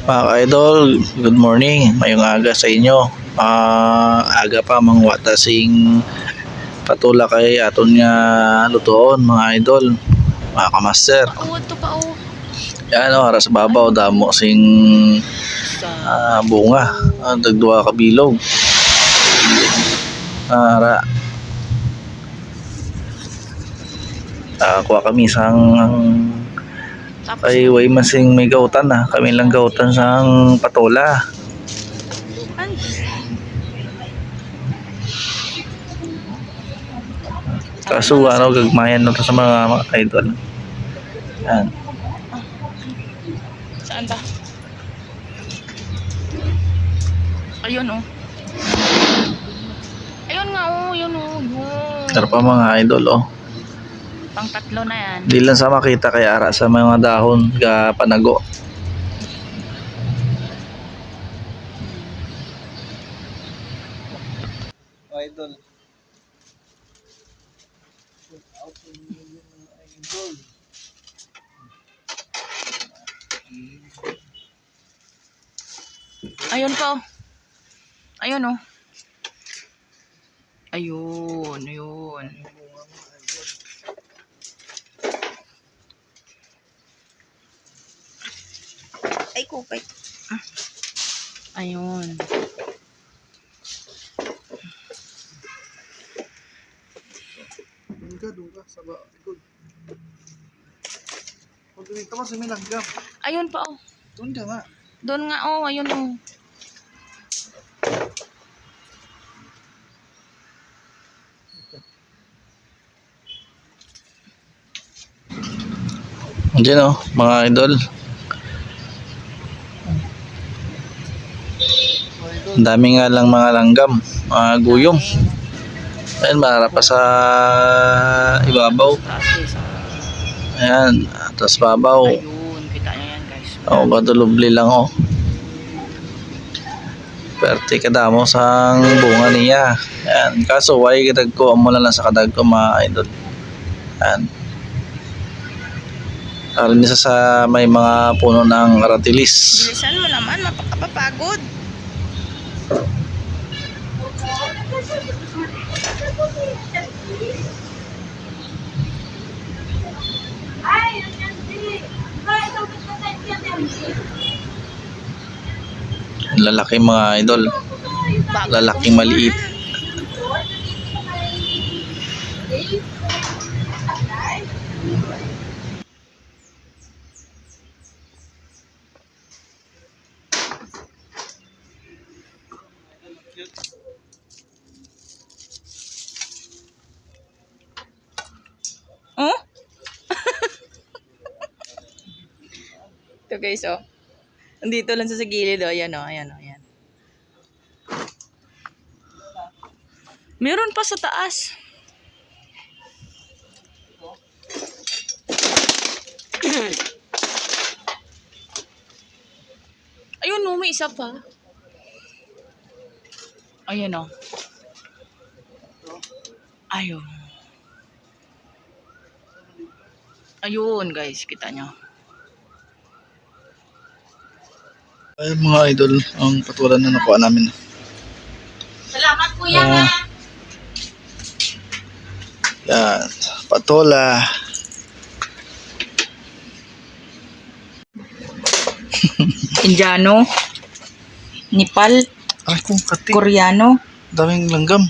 Mga idol, good morning. Mayong aga sa inyo. Aga pa mangwata sing patula kay aton nga lutoon mga idol, mga kamaster. Pauwad to pa o. Yan o, haras babaw damo sing bunga. Dagduwa ka bilog. Hara. Kuha kami sang ay way masing may gautan na. Kami lang gautan sang patula. Kaso ano, gagmayan na to sa mga idol. Yan. Saan ba? Ayun o. Ayun nga o, yun o. Pero pa mga idol oh. Pang tatlo na yan. Di lang sa makita kay ara sa mga dahon ga panago. Idol. Ayun pa o. Ayun o. Ayun, ayun. Ay, kupay. Ayun. Doon ka sa likod. Pag dito ka sa milanggam. Ayun pa o. Doon ka nga. Doon nga o, ayun o. Diyan oh, mga idol. Ang dami nga lang mga langgam, mga guyom. Ayan, maharap pa sa ibabaw. Ayan, atas babaw. Ayun, kita nyo yan guys. Badulubli lang oh. Perte kadamo sang bunga niya. Ayan, kaso way kadagko mo lang sa kadagko mga idol. Ayan. Alam niya sa may mga puno ng aratilis. Bilisan mo naman, mapakapapagod. Lalaki mga idol. Lalaking maliit. Oh? Ito guys, oh. Nandito lang sa gilid, oh. Ayan, oh. Ayan, oh. Ayan. Meron pa sa taas. Ayun, oh. May isa pa. Ayan, oh. Ayun. Ayun, guys. Kita nyo. Ay mga idol, ang patulan na nakuha namin. Salamat kuya ha. Yan, patola. Indiano, Nepal, Ay kung kati, Koreano. daming langgam.